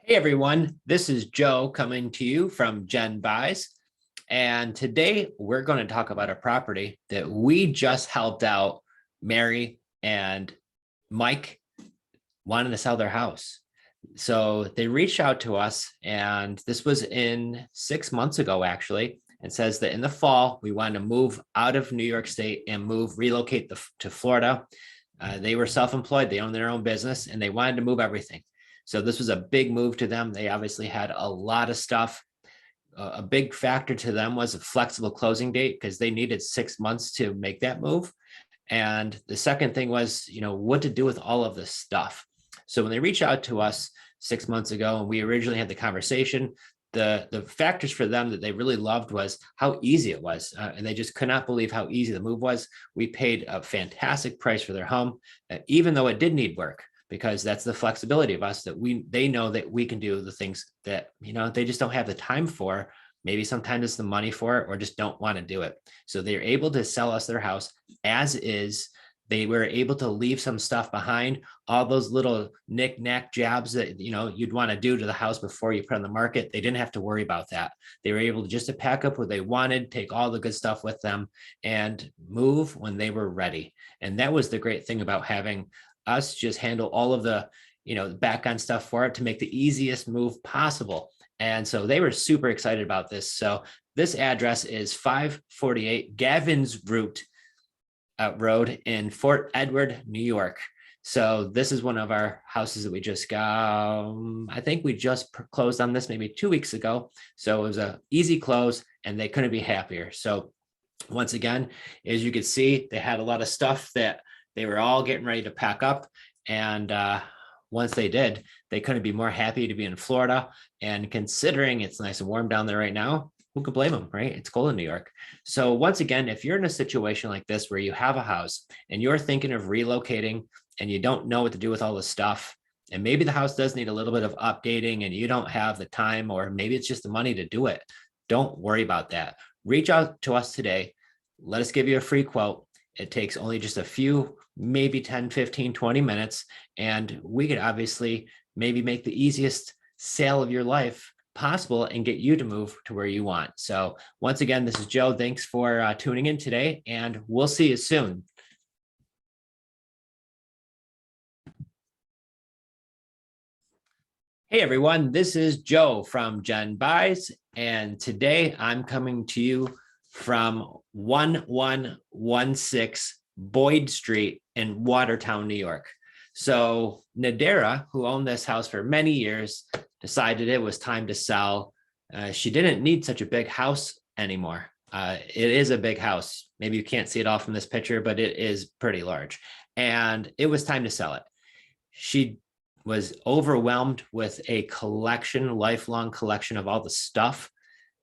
Hey everyone, this is Joe coming to you from Gen Buys. And today we're going to talk about a property that we just helped out Mary and Mike wanting to sell their house. So they reached out to us, and this was in 6 months ago, actually. It says that in the fall, we wanted to move out of New York State and relocate to Florida. They were self-employed, they owned their own business, and they wanted to move everything. So this was a big move to them. They obviously had a lot of stuff. A big factor to them was a flexible closing date because they needed 6 months to make that move. And the second thing was, what to do with all of this stuff. So when they reached out to us 6 months ago, and we originally had the conversation, the factors for them that they really loved was how easy it was, and they just could not believe how easy the move was. We paid a fantastic price for their home, even though it did need work, because that's the flexibility of us, that they know that we can do the things that they just don't have the time for. Maybe sometimes it's the money for it, or just don't want to do it. So they're able to sell us their house as is. They were able to leave some stuff behind, all those little knick-knack jabs that you'd want to do to the house before you put on the market. They didn't have to worry about that. They were able to pack up what they wanted, take all the good stuff with them, and move when they were ready. And that was the great thing about having us just handle all of the back end stuff for it to make the easiest move possible. And so they were super excited about this. So this address is 548 Gavin's Road in Fort Edward, New York. So this is one of our houses that we just got. I think we just closed on this maybe 2 weeks ago. So it was an easy close, and they couldn't be happier. So once again, as you can see, they had a lot of stuff that they were all getting ready to pack up. And once they did, they couldn't be more happy to be in Florida. And considering it's nice and warm down there right now, who could blame them, right? It's cold in New York. So once again, if you're in a situation like this where you have a house and you're thinking of relocating and you don't know what to do with all the stuff, and maybe the house does need a little bit of updating and you don't have the time, or maybe it's just the money to do it, don't worry about that. Reach out to us today. Let us give you a free quote. It takes only just a few, maybe 10, 15, 20 minutes. And we could obviously maybe make the easiest sale of your life possible and get you to move to where you want. So once again, this is Joe. Thanks for tuning in today, and we'll see you soon. Hey everyone, this is Joe from Gen Buys, and today I'm coming to you from 1116 Boyd Street in Watertown, New York. So Nadera, who owned this house for many years, decided it was time to sell. She didn't need such a big house anymore. It is a big house. Maybe you can't see it all from this picture, but it is pretty large. And it was time to sell it. She was overwhelmed with a lifelong collection of all the stuff.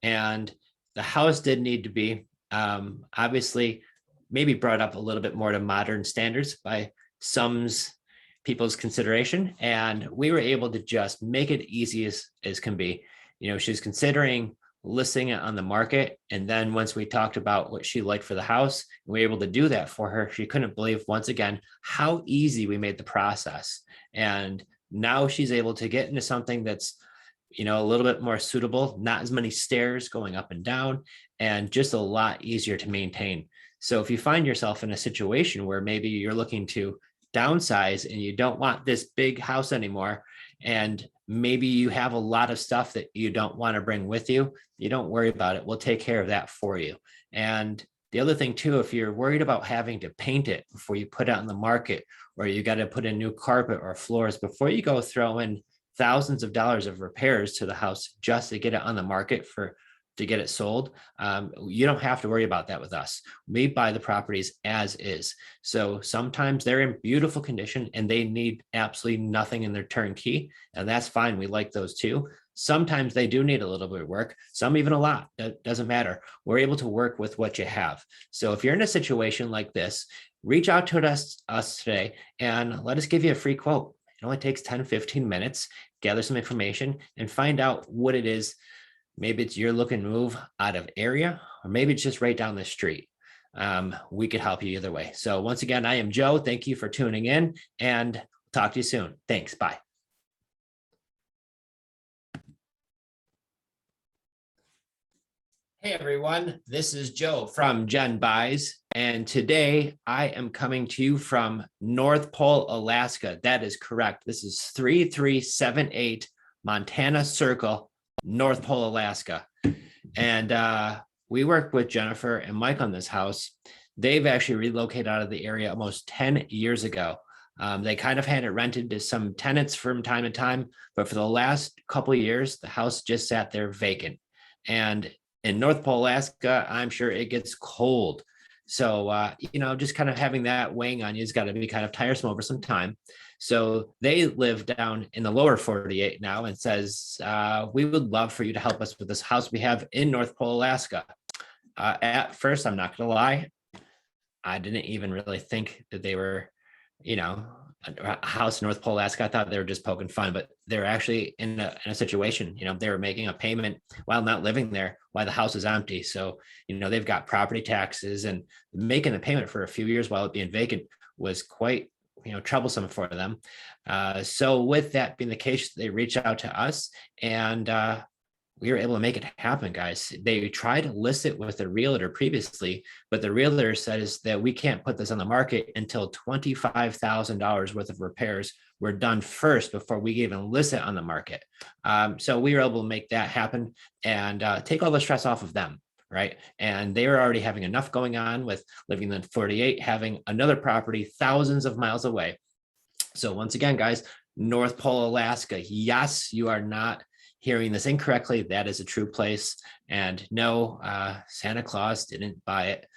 And the house did need to be obviously maybe brought up a little bit more to modern standards by some people's consideration. And we were able to just make it easy as can be. She's considering listing it on the market. And then once we talked about what she liked for the house, and we were able to do that for her, she couldn't believe, once again, how easy we made the process. And now she's able to get into something that's a little bit more suitable, not as many stairs going up and down, and just a lot easier to maintain. So if you find yourself in a situation where maybe you're looking to downsize and you don't want this big house anymore, and maybe you have a lot of stuff that you don't want to bring with you, you don't worry about it. We'll take care of that for you. And the other thing too, if you're worried about having to paint it before you put it on the market, or you got to put in new carpet or floors before you go throw in thousands of dollars of repairs to the house just to get it on the market to get it sold, you don't have to worry about that with us. We buy the properties as is. So sometimes they're in beautiful condition and they need absolutely nothing in their turnkey, and that's fine. We like those too. Sometimes they do need a little bit of work, some even a lot. That doesn't matter. We're able to work with what you have. So if you're in a situation like this, reach out to us today and let us give you a free quote. It only takes 10, 15 minutes, gather some information and find out what it is. Maybe it's you're looking to move out of area, or maybe it's just right down the street. We could help you either way. So once again, I am Joe. Thank you for tuning in, and talk to you soon. Thanks. Bye. Hey everyone, this is Joe from Gen Buys, and today I am coming to you from North Pole, Alaska. That is correct. This is 3378 Montana Circle, North Pole, Alaska. And we work with Jennifer and Mike on this house. They've actually relocated out of the area almost 10 years ago. They kind of had it rented to some tenants from time to time, but for the last couple of years, the house just sat there vacant. And in North Pole, Alaska, I'm sure it gets cold. So, just kind of having that weighing on you has got to be kind of tiresome over some time. So they live down in the lower 48 now and says, we would love for you to help us with this house we have in North Pole, Alaska. At first, I'm not going to lie, I didn't even really think that they were, you know, a house in North Pole, Alaska. I thought they were just poking fun, but they're actually in a situation, they were making a payment while not living there, while the house is empty. So, they've got property taxes, and making the payment for a few years while it being vacant was quite, troublesome for them. So with that being the case, they reached out to us, and we were able to make it happen, guys. They tried to list it with a realtor previously, but the realtor says that we can't put this on the market until $25,000 worth of repairs were done first before we even list it on the market. So we were able to make that happen and take all the stress off of them. Right. And they were already having enough going on with living in 48, having another property thousands of miles away. So once again, guys, North Pole, Alaska. Yes, you are not hearing this incorrectly. That is a true place. And no, Santa Claus didn't buy it.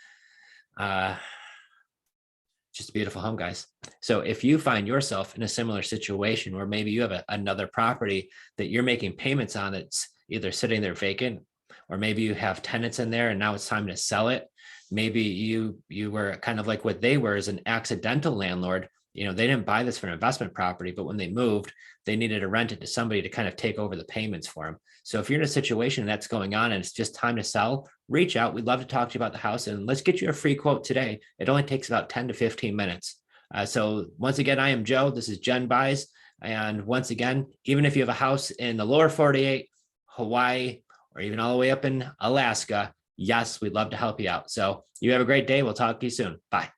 Just a beautiful home, guys. So if you find yourself in a similar situation where maybe you have another property that you're making payments on that's either sitting there vacant, or maybe you have tenants in there and now it's time to sell it. Maybe you were kind of like what they were, as an accidental landlord. They didn't buy this for an investment property, but when they moved, they needed to rent it to somebody to kind of take over the payments for them. So if you're in a situation that's going on and it's just time to sell, reach out. We'd love to talk to you about the house, and let's get you a free quote today. It only takes about 10 to 15 minutes. So once again, I am Joe. This is Gen Buys. And once again, even if you have a house in the lower 48, Hawaii, or even all the way up in Alaska, yes, we'd love to help you out. So you have a great day. We'll talk to you soon. Bye.